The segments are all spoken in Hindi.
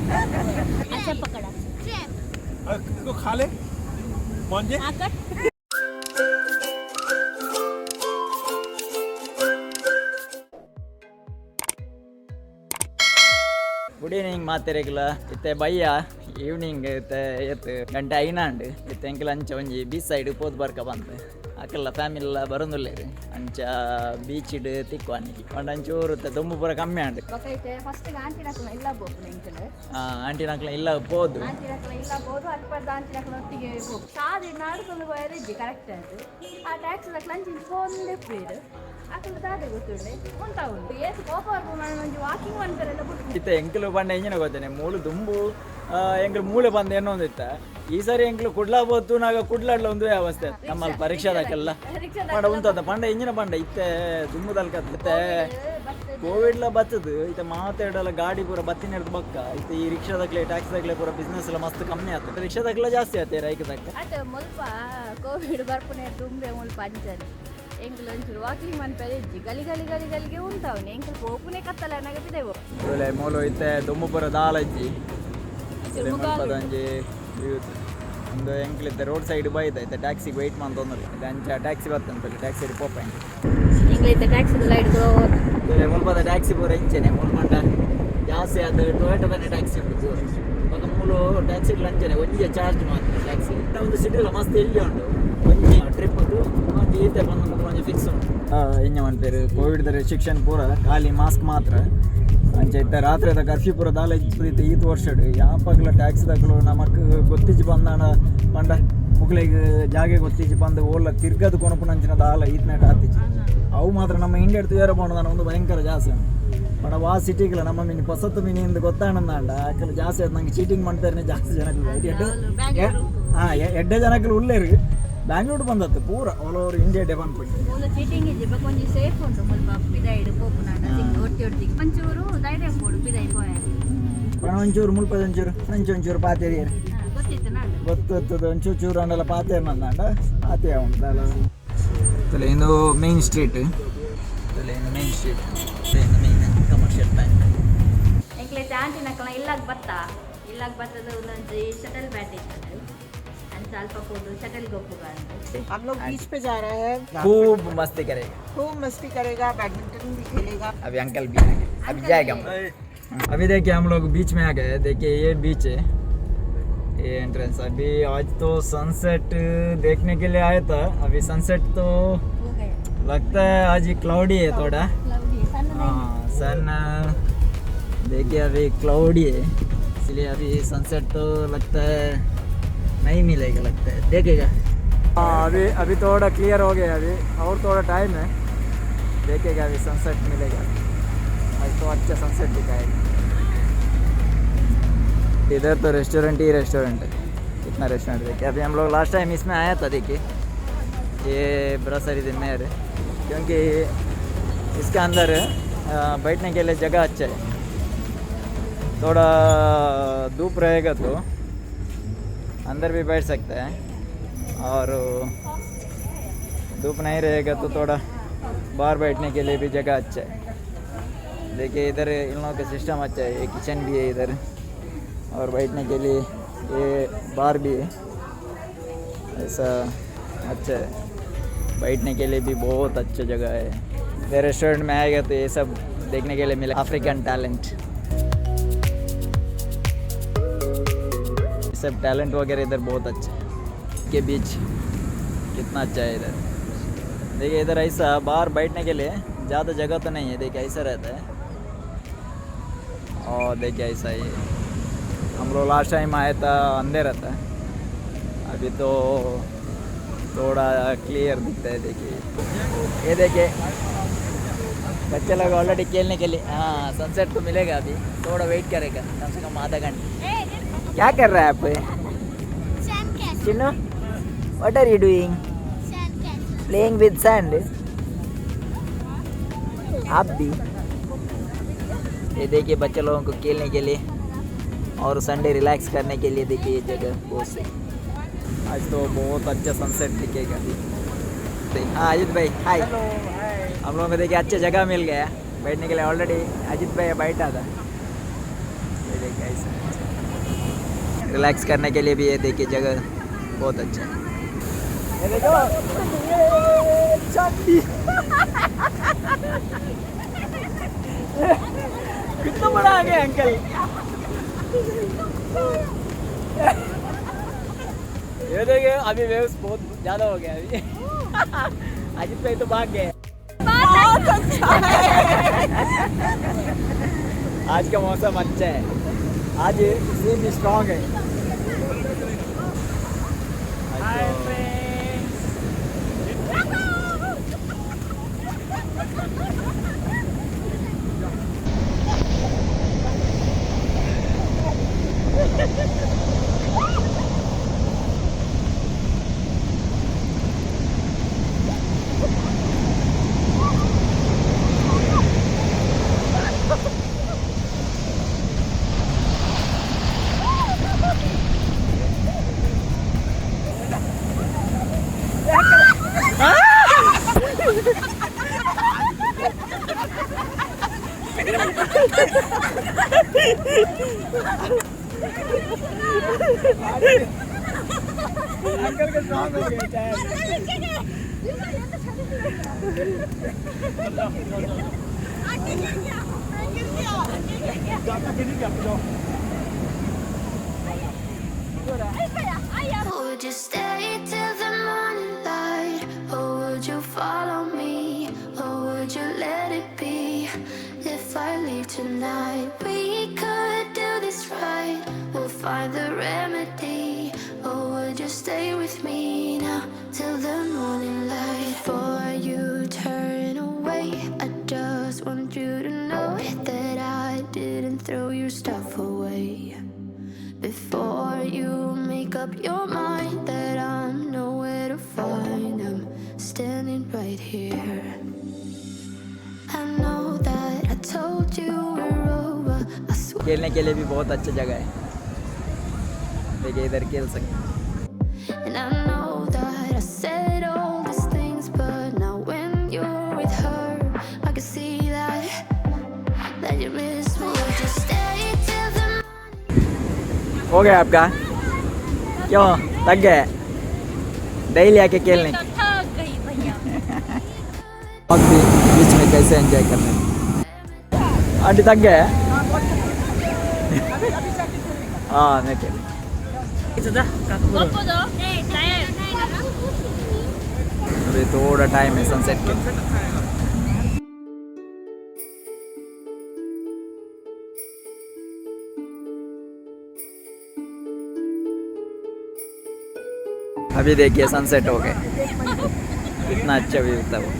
अच्छा पकड़ा तो खा ले मौंजे ಗುಡ್ ಈವ್ನಿಂಗ್ ಮಾತೆರೆಗ್ಲ ಇತ್ತೆ ಬಯ್ಯ ಈವ್ನಿಂಗ್ ಇತ್ತೆ ಎತ್ತು ಗಂಟೆ ಐನಾಂಡ್ ಇತ್ತೆ ಎಂಕಲ್ ಅಂಚ ಒಂಜಿ ಬೀಚ್ ಸೈಡ್ ಪೋದು ಬರ್ಕ ಬಂತು ಅಕ್ಕಲ್ಲ ಫ್ಯಾಮಿಲಿ ಎಲ್ಲ ಬರೋದಿಲ್ಲೇರಿ ಅಂಚ ಬೀಚ್ ಇಡ್ ತಿಕ್ವಾನಿಗೆ ಒಂದು ಅಂಚೂರು ದೊಂಬು ಪೂರ ಕಮ್ಮಿ ಆಂಡ್ ಆಂಟಿ ನಕ್ಲ ಇಲ್ಲ ಪೋದು ಇತ್ತೆ ಎಂಕಲು ಬಂಡ ಎಂಜಿನ ಗೊತ್ತೇನೆ ಮೂಳು ದುಂಬು ಎಂಕಲು ಮೂಳೆ ಬಂದ ಏನೊಂದು ಇತ್ತ ಈ ಸಾರಿ ಎಂಕಲು ಕುಡ್ಲಾ ಬೋತು ನಾಗ ಕುಡ್ಲಾಡ್ಲ ಒಂದು ಅವಸ್ಥೆ ನಮ್ಮಲ್ಲಿ ಪರೀಕ್ಷಾದಕ್ಕೆಲ್ಲ ಪಂಡ ಉಂಟದ ಪಂಡ ಎಂಜಿನ ಪಂಡ ಇತ್ತೆ ದುಂಬುದಲ್ಕ ಇತ್ತೆ ಕೋವಿಡ್ಲ ಬತ್ತದು ಇತ್ತೆ ಮಾತಾಡಲ್ಲ ಗಾಡಿ ಪೂರ ಬತ್ತಿನ ಹಿಡ್ದು ಬಕ್ಕ ಇತ್ತೆ ಈ ರಿಕ್ಷಾದಾಗ್ಲೆ ಟ್ಯಾಕ್ಸಿದಾಗ್ಲೆ ಪೂರ ಬಿಸ್ನೆಸ್ ಎಲ್ಲ ಮಸ್ತ್ ಕಮ್ಮಿ ಆಗ್ತದೆ ರಿಕ್ಷಾದಾಗ್ಲ ಜಾಸ್ತಿ ಆಯ್ತು ರೈಕದಕ್ಕೆ ಕೋವಿಡ್ ಬರ್ಪುನೆ ದುಂಬೆ ಮುಲ್ಪ ಅಂಚನೆ ಎಂಕಲ್ ಒಂಚೂರು ವಾಕಿಂಗ್ ಮನ್ಪೆರೆ ಇಜ್ಜಿ ಗಲಿ ಗಲಿ ಗಲಿ ಗಲಿಗೆ ಉಂಟಾವನೆ ಎಂಕಲ್ ಪೋಪುನೆ ಕತ್ತಲ ನಗಪಿದೆವು ಒಳ್ಳೆ ಮೂಲು ಇತ್ತೆ ದುಂಬುಪುರ ದಾಲಜ್ಜಿ ಒಂಜಿ ಒಂದು ಎಂಕ್ಲಿದ್ದ ರೋಡ್ ಸೈಡ್ ಬೈದೈತೆ ಟ್ಯಾಕ್ಸಿಗೆ ವೆಯ್ಟ್ ಮಾಡ್ತಂದ್ರೆ ಅಂಚ ಟ್ಯಾಕ್ಸಿ ಬರ್ತಂತಲ್ಲಿ ಟ್ಯಾಕ್ಸಿ ಪೋಪ ಎಂಗ್ಲೈತೆ ಟ್ಯಾಕ್ಸಿ ಲೈಟ್ ಮುಲ್ಪದ ಟ್ಯಾಕ್ಸಿ ಪೂರ ಇಂಚೆನೆ ಮುಲ್ಪಂಡ ಜಾಸ್ತಿ ಅದು ಟೊಯೋಟೋ ಬೇರೆ ಟ್ಯಾಕ್ಸಿ ಉಂಟು ಪಕ್ಕ ಮೂಲು ಟ್ಯಾಕ್ಸಿಗಳು ಅಂಚನೆ ಒಂಜೆ ಚಾರ್ಜ್ ಮಾತ್ರ ಟ್ಯಾಕ್ಸಿ ಒಂದು ಸಿಟಿಲ್ಲ ಮಸ್ತ್ ಎಲ್ಲಿ ಉಂಟು ಒಂಜಿ ಟ್ರಿಪ್ಪದು ಒಂದು ಈತೆ ಬಂದು ಒಂಜಿ ಫಿಕ್ಸ್ ಉಂಟು ಎಂಜ ಮಾಡ್ತಾರೆ ಕೋವಿಡ್ ರೆಸ್ಟ್ರಿಕ್ಷನ್ ಪೂರ ಖಾಲಿ ಮಾಸ್ಕ್ ಮಾತ್ರ ಅಂಚೆ ಇತ್ತ ರಾತ್ರಿದ ಕರ್ಫ್ಯೂ ಪೂರ ದಾಲ ಇತ್ತು ಈತ ವರ್ಷಡು ಯಾಪಗ್ಲ ಟ್ಯಾಕ್ಸಿ ತಗೊಳ್ಳು ನಮಕ್ ಗೊತ್ತಿಜ್ಜಿ ಬಂದಾಣ ಪಂಡ ಮುಗ್ಲಿಗೆ ಜಾಗೆ ಗೊತ್ತಿಜ್ಜಿ ಬಂದು ಓಲ್ಲ ತಿರ್ಗದು ಕೊನಪುನಂಚಿನ ದಾಲ ಈತ್ನಾಟ ಆತಿಜ್ಜಿ ಅವು ಮಾತ್ರ ನಮ್ಮ ಇಂಡಿಯಾ ತೂಯರ ಮಾಡೋದಾನ ಒಂದು ಭಯಂಕರ ಜಾಸ್ತಿ ಪಂಡ ವಾ ಸಿಟಿಗಳ ನಮ್ಮ ಮಿನಿ ಹೊಸತ್ತು ಮಿನಿಯಿಂದ ಗೊತ್ತಾಣಂದಾಂಡ ಯಾಕಂದ್ರೆ ಜಾಸ್ತಿ ಅದು ನಂಗೆ ಚೀಟಿಂಗ್ ಮಾಡ್ತಾರೆ ಜಾಸ್ತಿ ಜನಗಳು ಎಡ್ಡೆ ಜನಗಳು ಉಳ್ಳೇರು ಬ್ಯಾಂಗ್ಳೂರು ಬಂದತ್ತು ಪೂರ ಆಲ್ ಓವರ್ ಇಂಡಿಯಾ ಡೇ ಬಂದ್ಬಿಟ್ಟು ಚೀಟಿಂಗ್ ಇಜ್ಜಿ ಒಂಜಿ ಸೇಫ್ ಉಂಟು ಮುಲ್ಪ ಪಿದೈಡ್ ಪೋಪುನಾಡ ಒಟ್ಟಿ ಒಟ್ಟಿ ಒಂಚೂರು ಧೈರ್ಯ ಕೊಡು ಪಿದೈ ಪೋಯ ಒಂಚೂರು ಮುಲ್ಪ ಒಂಚೂರು ಪಾತೇರಿಯರು ಗೊತ್ತದ ಒಂಚೂರು ಚೂರು ಅಂಡೆಲ್ಲ ಪಾತೇರ್ ನಂದಾಂಡ ಪಾತೇ ಉಂಟಲ್ಲ ಇದು main street main street main commercial bank ಎಂಕ್ಲೈತೆ ಆಂಟಿನಕ್ಕಲ ಇಲ್ಲಾಗ ಬತ್ತದ ಒಂದೊಂದು ಶಟಲ್ ಬ್ಯಾಟ್ ಇರ್ತದೆ हम लोग बीच पे जा रहे हैं खूब मस्ती करेगा बैडमिंटन भी खेलेगा अभी अंकल भी अभी जाएगा अभी देखिए हम लोग बीच में आ गए देखिए ये बीच है ये एंट्रेंस अभी आज तो सनसेट देखने के लिए आया था अभी सनसेट तो लगता है आज क्लाउडी है थोड़ा हाँ सन देखिए अभी क्लाउडी है इसलिए अभी सनसेट तो लगता है नहीं मिलेगा लगता है देखेगा अभी थोड़ा क्लियर हो गया अभी और थोड़ा टाइम है देखेगा अभी सनसेट मिलेगा आज तो अच्छा सनसेट दिखाएगा इधर तो रेस्टोरेंट ही रेस्टोरेंट है कितना रेस्टोरेंट देखिए अभी हम लोग लास्ट टाइम इसमें आया था देखिए ये ब्रसरी दिन में क्योंकि इसके अंदर बैठने के लिए जगह अच्छा है थोड़ा धूप रहेगा तो अंदर भी बैठ सकते हैं और धूप नहीं रहेगा तो थोड़ा बाहर बैठने के लिए भी जगह अच्छा है देखिए इधर इन लोगों का सिस्टम अच्छा है ये किचन भी है इधर और बैठने के लिए ये बार भी है ऐसा अच्छा है बैठने के लिए भी बहुत अच्छा जगह है इधर रेस्टोरेंट में आएगा तो ये सब देखने के लिए मिले अफ्रीकन टैलेंट सब टैलेंट वगैरह इधर बहुत अच्छा है के बीच कितना अच्छा है इधर देखिए इधर ऐसा बाहर बैठने के लिए ज़्यादा जगह तो नहीं है देखिए ऐसा रहता है और देखिए ऐसा ही हम लोग लास्ट टाइम आया था अंधेरा था अभी तो थोड़ा क्लियर दिखता है देखिए ये देखिए बच्चे लोग ऑलरेडी खेलने के लिए हाँ सनसेट तो मिलेगा अभी थोड़ा वेट करेगा कम से कम आधा घंटा क्या कर रहा है आप Chinnu what are you doing playing with sand आप भी ये देखिए बच्चे लोगों को खेलने के लिए और संडे रिलैक्स करने के लिए देखिए ये जगह बहुत सही आज तो बहुत अच्छा सनसेट दिखेगा हाँ अजित भाई हाय हम लोगों को देखिए अच्छी जगह मिल गया बैठने के लिए ऑलरेडी अजित भाई बैठा था ये देखिए ऐसा रिलैक्स करने के लिए भी ये देखिए जगह बहुत अच्छा है। ये देखो ये चांदी कितना बड़ा आ गया अंकल। ये देखिए अभी वेव्स बहुत ज्यादा हो गया अभी अजित भाई तो भाग गए। बहुत अच्छा है। आज का मौसम अच्छा है, आज सी भी स्ट्रॉन्ग है। अंकल का स्ट्रॉन्ग हो गया tyre. Would you stay till the morning light, or would you follow me, or would you let it be? If I leave tonight, we could do this right. We'll find the remedy. Or would you stay with me now till the morning light? Before you turn away, I just want you to know that I didn't throw your stuff away. Before you make up your mind that I'm nowhere to find, I'm standing right here. I know that I told you we're over. I swear. खेलने के लिए भी बहुत अच्छी जगह है, देखिए इधर खेल सकते हैं। And I know that I said all these things, but now when you're with her, I can see that you miss me. Would you stay till the हो गया आपका? क्यों थक गए डेली आके खेलने? तो थक गई भैया। वक्त भी बीच में कैसे एंजॉय करने? आंटी थक गए? हाँ नहीं खेल। अभी थोड़ा टाइम है सनसेट के। अभी देखिए सनसेट हो गए, कितना अच्छा व्यू था वो।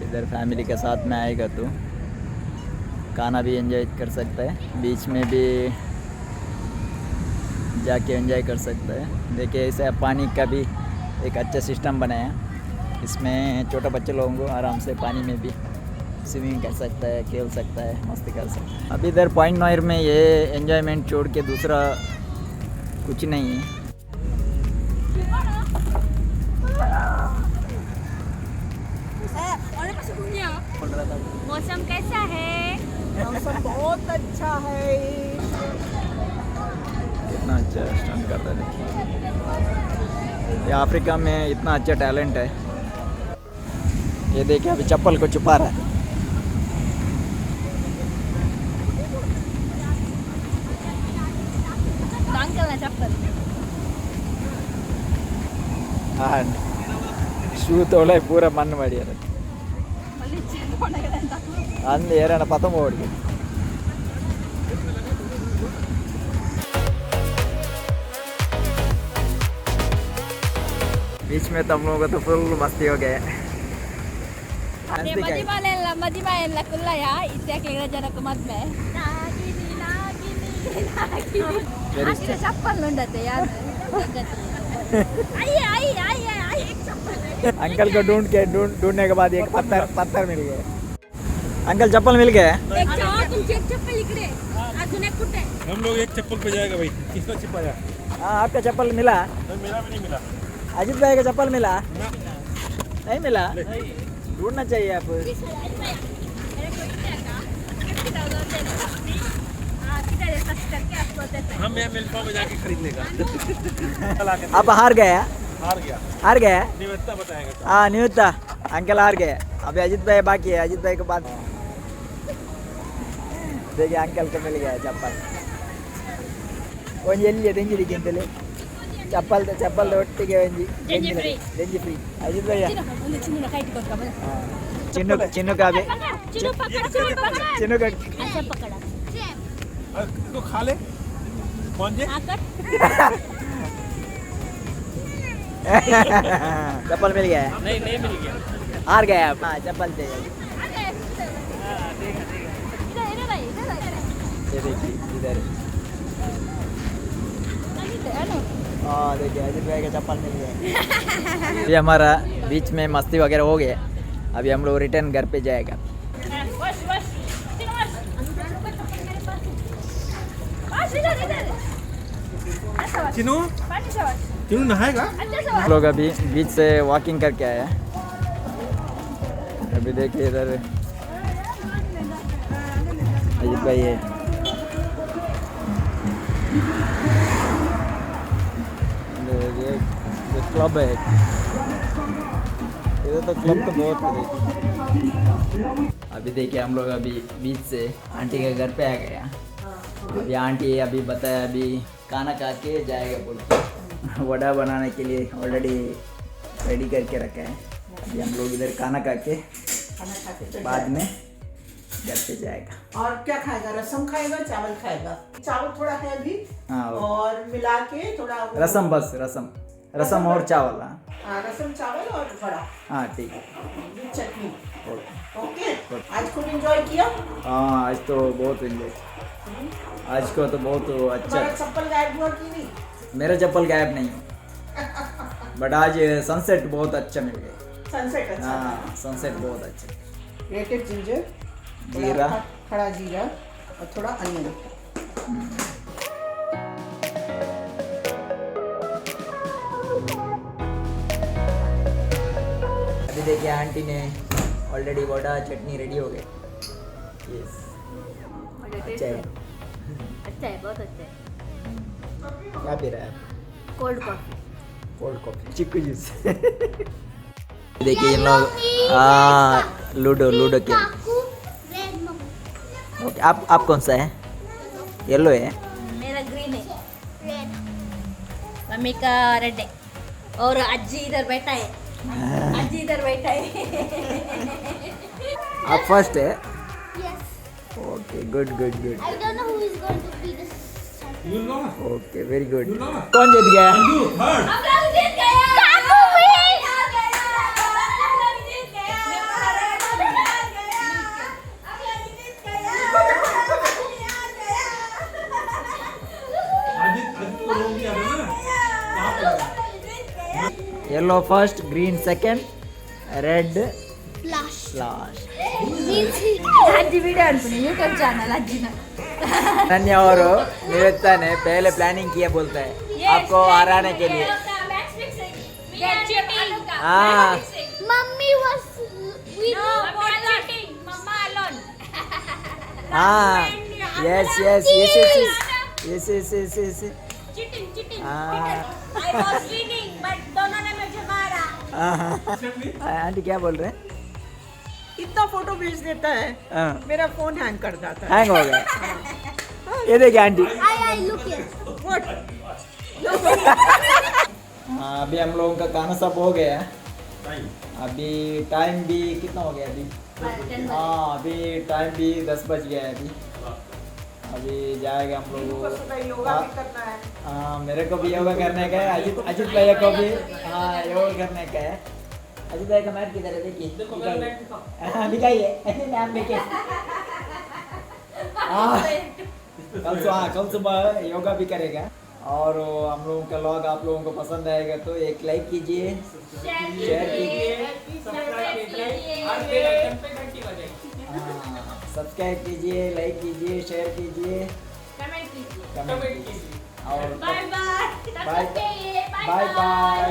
इधर फैमिली के साथ में आएगा तो खाना भी एंजॉय कर सकता है, बीच में भी जाके एंजॉय कर सकता है। देखिए ऐसे पानी का भी एक अच्छा सिस्टम बनाया, इसमें छोटे बच्चे लोगों को आराम से पानी में भी स्विमिंग कर सकता है, खेल सकता है, मस्ती कर सकता है। अभी इधर पॉइंट नॉयर में ये एंजॉयमेंट छोड़ के दूसरा कुछ नहीं है। मौसम कैसा है? मौसम बहुत अच्छा है। इतना अच्छा स्टंट करता है, देखिए ये अफ्रीका में इतना अच्छा टैलेंट है। ये देखिए अभी चप्पल को छुपा रहा है। अंकल ना चप्पल ಶೂ ತೊಳೆ ಪೂರ ಮಣ್ಣು ಮಾಡ್ಯಾರ ಅಂದು ಏರಣ ಪತಂಗ ಓಡಿ। बीच में तुम लोगों का तो फुल मस्ती हो गए। ಮದಿಮಾಯೆಲ್ಲ ಕುಲ್ಲಯ ಇತ್ಯಾಕ್ಲಿಗಳ ಜನಕ್ಕೆ ಮದ್ಮೆ ಚಪ್ಪಲ್ ಉಂಡತ್ತೆ ಯಾರು अंकल को ढूंढने के बाद एक पत्थर मिल गए। अंकल चप्पल मिल गए? हम लोग एक चप्पल पे जाएगा भाई, किसका छिपाया? हाँ आपका चप्पल मिला? मेरा भी नहीं मिला। अजित भाई का चप्पल मिला? नहीं मिला? ढूंढना चाहिए आप। हम यहाँ मिल्पा में जाके खरीद लेगा आप हार गए हैं? हार गया हार गए हैं? निवेदिता बताएगा हाँ नियुक्ता अंकल हार गए। अभी अजीत भाई बाकी है, अजीत भाई के बाद देखिए अंकल को मिल गया चप्पल। ಒಂಜಿ ಎಲ್ಲಿ ರೆಂಜಿಲಿಗೆ ಅಂತಲೇ ಚಪ್ಪಲ್ ಒಟ್ಟಿಗೆ ಒಂಜಿ ರೆಂಜಿ ಫ್ರೀ ಅಜಿತ್ ಭಯ್ಯ ಚಿನ್ನು ಕಾಬೆ ಚಿನ್ನು ಕಟ್ तो खा ले कौन जी चप्पल मिल गया है? नहीं मिल गया हार गए आप। हाँ चप्पल चाहिए। ये देखिए इधर। हाँ देखिए अजीत भाई का चप्पल मिल गया। ये हमारा बीच में मस्ती वगैरह हो गया। अभी हम लोग रिटर्न घर पे जाएगा। चिनू चिनू नहाएगा हम लोग अभी बीच से वॉकिंग करके आए हैं। अभी देखिए इधर अजीत भाई है। ये क्लब है इधर तो क्लब तो बहुत है। अभी देखिए हम लोग अभी बीच से आंटी के घर पे आ गए। अभी आंटी अभी बताया अभी खाना खा के जाएगा बोल के वड़ा बनाने के लिए ऑलरेडी रेडी करके रखा है। अभी हम लोग इधर खाना खा के बाद में घर पे जाएगा। और क्या खाएगा? रसम खाएगा, चावल खाएगा? चावल थोड़ा है अभी हाँ और मिला के थोड़ा रसम बस रसम और चावल। हाँ रसम चावल और बड़ा हाँ ठीक है। चटनी। ओके आज खूब एंजॉय किया? हाँ आज तो बहुत एंजॉय। आज को तो बहुत अच्छा। तुम्हारा चप्पल गायब हुआ कि नहीं? मेरा चप्पल गायब नहीं हो बट आज सनसेट बहुत अच्छा मिल गया। सनसेट अच्छा हाँ सनसेट बहुत अच्छा। ग्रेटेड जिंजर, जीरा खड़ा जीरा और थोड़ा अनियन। अभी देखिए आंटी ने ऑलरेडी वड़ा चटनी रेडी हो गए। यस अच्छा है। अच्छा है, बहुत अच्छा है। क्या पी रहा है? Cold coffee. Cold coffee chikoo juice. देखिए इन लोग लूडो खेल। ओके आप कौन सा है? येलो है। मेरा ग्रीन है। मम्मी का रेड है और अज्जी इधर बैठा है। अज्जी इधर बैठा है। आप फर्स्ट है। Yes. Okay good good good. I don't know who is going to be the you know okay very good. कौन जीत गया? यू थर्ड हम लोग जीत गए। काकू भी। अजीत को रोक दिया था ना आप लगा yellow first, green second, red Flash. Last. Ajji video अनुकुनी यूट्यूब चैनल अज्जी ना। अनन्या और निवेदिता ने पहले प्लानिंग किया बोलता है आपको हराने के लिए। हाँ Mummy was with हाँ yes yes yes yes yes yes yes aunty क्या बोल रहे हैं? इतना फोटो भेज देता है हाँ मेरा फोन हैंग कर जाता है। हैंग हो गया। ये देखिए आंटी। I look here. हाँ अभी हम लोगों का खाना सब हो गया है। अभी टाइम भी कितना हो गया अभी? हाँ अभी टाइम भी 10 बज गया है अभी जाएगा हम लोग। सुबह योगा भी करना है। हाँ मेरे को भी योगा करने का है। अजीत भैया को भी हाँ योगा करने का है। अजीत भाई का मैट किधर है? देखिए दिखाइए नाम देखिए। कल सुबह योगा भी करेगा और हम लोगों का व्लॉग आप लोगों को पसंद आएगा तो एक लाइक कीजिए, शेयर कीजिए, सब्सक्राइब कीजिए, लाइक कीजिए, शेयर कीजिए, कमेंट कीजिए और बाय बाय।